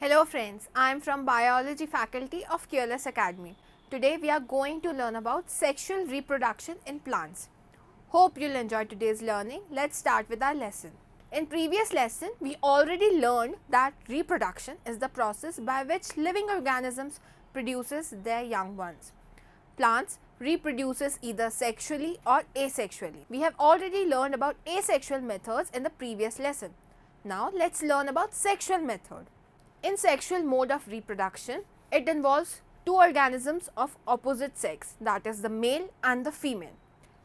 Hello friends, I am from Biology faculty of QLS Academy. Today we are going to learn about sexual reproduction in plants. Hope you'll enjoy today's learning. Let's start with our lesson. In previous lesson, we already learned that reproduction is the process by which living organisms produces their young ones. Plants reproduces either sexually or asexually. We have already learned about asexual methods in the previous lesson. Now let's learn about sexual method. In sexual mode of reproduction, it involves two organisms of opposite sex, that is the male and the female.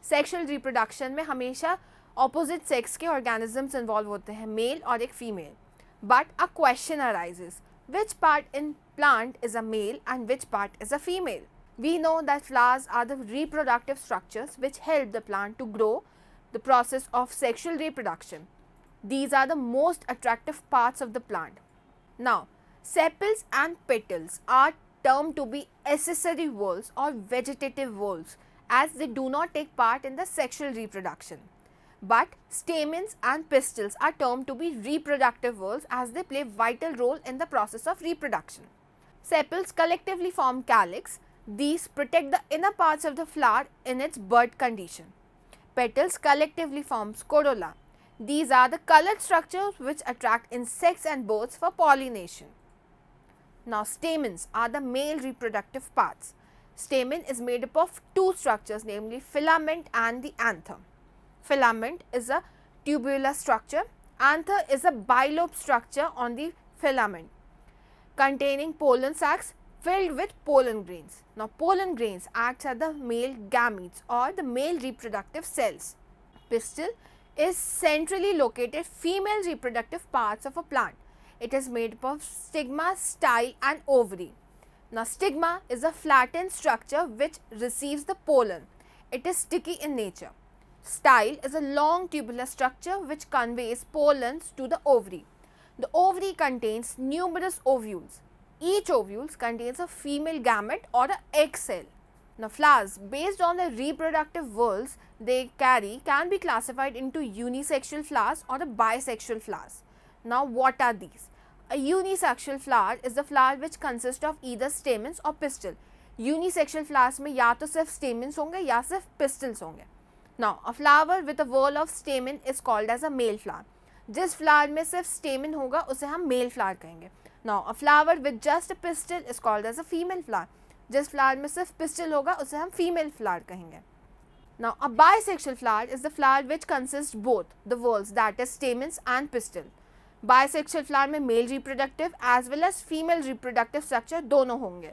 Sexual reproduction में हमेशा opposite sex के organisms involve होते हैं, male और एक female. But a question arises, which part in plant is a male and which part is a female? We know that flowers are the reproductive structures which help the plant to grow, the process of sexual reproduction. These are the most attractive parts of the plant. Now, sepals and petals are termed to be accessory whorls or vegetative whorls as they do not take part in the sexual reproduction. But stamens and pistils are termed to be reproductive whorls as they play vital role in the process of reproduction. Sepals collectively form calyx. These protect the inner parts of the flower in its bud condition. Petals collectively form corolla. These are the colored structures which attract insects and birds for pollination. Now, stamens are the male reproductive parts. Stamen is made up of two structures, namely filament and the anther. Filament is a tubular structure. Anther is a bilobe structure on the filament containing pollen sacs filled with pollen grains. Now, pollen grains act as the male gametes or the male reproductive cells. Pistil is centrally located female reproductive parts of a plant. It is made up of stigma, style and ovary. Now, stigma is a flattened structure which receives the pollen. It is sticky in nature. Style is a long tubular structure which conveys pollens to the ovary. The ovary contains numerous ovules. Each ovule contains a female gamete or an egg cell. Now, flowers based on the reproductive whorls they carry can be classified into unisexual flowers or a bisexual flowers. Now, what are these? A unisexual flower is the flower which consists of either stamens or pistil. Unisexual flowers में या तो सिर्फ stamens होंगे या सिर्फ pistils होंगे. Now, a flower with a whorl of stamen is called as a male flower. जिस flower में सिर्फ stamen होगा उसे हम male flower कहेंगे. Now, a flower with just a pistil is called as a female flower. जिस flower में सिर्फ pistil होगा उसे हम female flower कहेंगे. Now, a bisexual flower is the flower which consists both the whorls, that is stamens and pistil. Bisexual flower में male reproductive as well as female reproductive structure दोनों होंगे.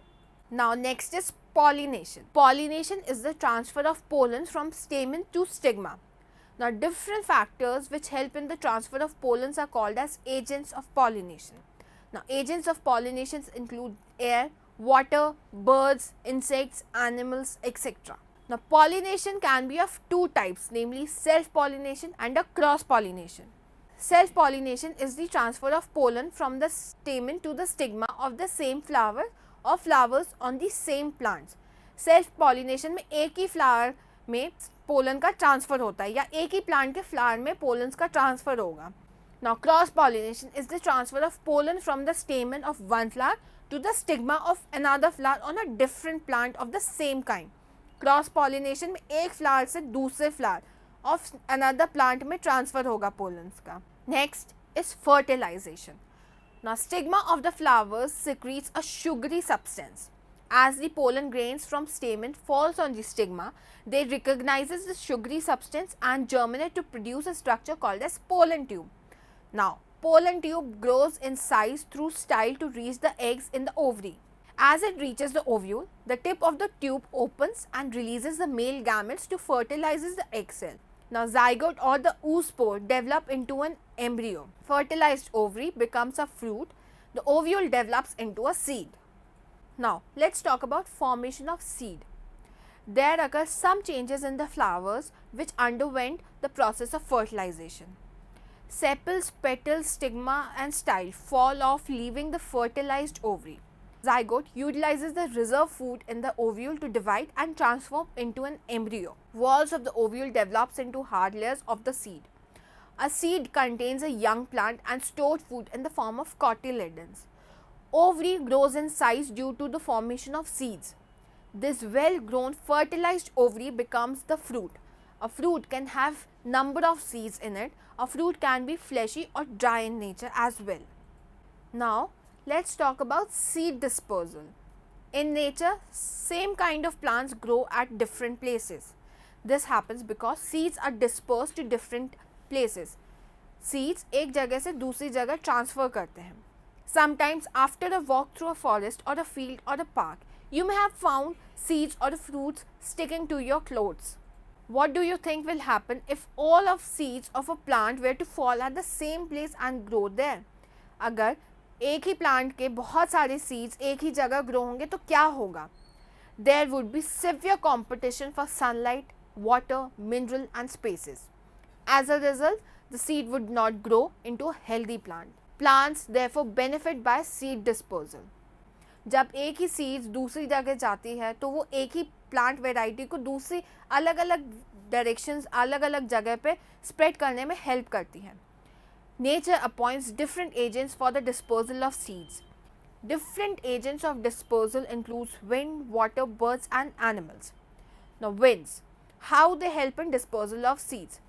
Now, next is pollination. Pollination is the transfer of pollen from stamen to stigma. Now, different factors which help in the transfer of pollens are called as agents of pollination. Now, agents of pollination include air, water, birds, insects, animals, etc. Now, pollination can be of two types, namely self-pollination and a cross-pollination. Self-pollination is the transfer of pollen from the stamen to the stigma of the same flower or flowers on the same plants. Self-pollination में एक ही flower में pollen का transfer होता है या एक ही plant के flower में pollens का transfer होगा. Now, cross-pollination is the transfer of pollen from the stamen of one flower to the stigma of another flower on a different plant of the same kind. Cross-pollination में एक flower से दूसरे flower of another plant में transfer होगा pollens का. Next is fertilization. Now, stigma of the flowers secretes a sugary substance. As the pollen grains from stamen falls on the stigma, they recognizes the sugary substance and germinate to produce a structure called as pollen tube. Now, pollen tube grows in size through style to reach the eggs in the ovary. As it reaches the ovule, the tip of the tube opens and releases the male gametes to fertilizes the egg cell. Now, zygote or the oospore develop into an embryo. Fertilized ovary becomes a fruit. The ovule develops into a seed. Now, let's talk about formation of seed. There occur some changes in the flowers which underwent the process of fertilization. Sepals, petals, stigma and style fall off, leaving the fertilized ovary. Zygote utilizes the reserve food in the ovule to divide and transform into an embryo. Walls of the ovule develops into hard layers of the seed. A seed contains a young plant and stored food in the form of cotyledons. Ovary grows in size due to the formation of seeds. This well-grown fertilized ovary becomes the fruit. A fruit can have number of seeds in it. A fruit can be fleshy or dry in nature as well. Now, let's talk about seed dispersal. In nature, same kind of plants grow at different places. This happens because seeds are dispersed to different places. Seeds एक जगह से दूसरी जगह transfer करते हैं. Sometimes after a walk through a forest or a field or a park, you may have found seeds or fruits sticking to your clothes. What do you think will happen if all of seeds of a plant were to fall at the same place and grow there? अगर एक ही plant के बहुत सारे seeds एक ही जगह grow होंगे तो क्या होगा? There would be severe competition for sunlight, water, mineral and spaces. As a result, the seed would not grow into a healthy plant. Plants therefore benefit by seed dispersal. जब एक ही seeds दूसरी जगह जाती है तो वो एक ही प्लांट वेराइटी को दूसरी अलग अलग डायरेक्शंस अलग अलग जगह पे स्प्रेड करने में हेल्प करती है. Nature appoints different agents for the dispersal of seeds. Different agents of dispersal includes wind, water, birds and animals. Now winds, how they help in dispersal of seeds.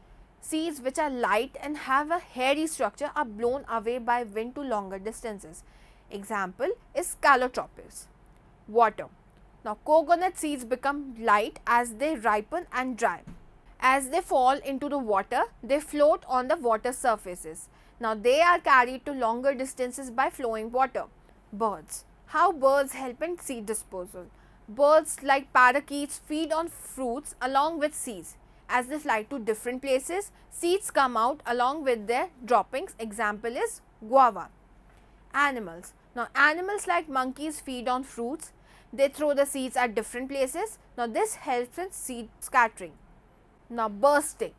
Seeds which are light and have a hairy structure are blown away by wind to longer distances. Example is calotropis. Water. Now coconut seeds become light as they ripen and dry. As they fall into the water, they float on the water surfaces. Now they are carried to longer distances by flowing water. Birds. How birds help in seed dispersal. Birds like parakeets feed on fruits along with seeds. As they fly to different places, seeds come out along with their droppings. Example is guava. Animals. Now animals like monkeys feed on fruits. They throw the seeds at different places. Now this helps in seed scattering. Now bursting.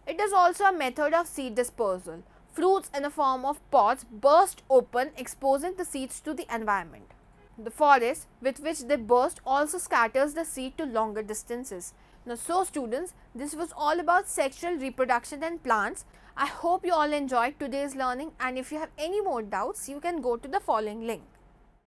It is also a method of seed dispersal. Fruits in the form of pods burst open, exposing the seeds to the environment. The forest with which they burst also scatters the seed to longer distances. Now so students, this was all about sexual reproduction in plants. I hope you all enjoyed today's learning, and if you have any more doubts, you can go to the following link.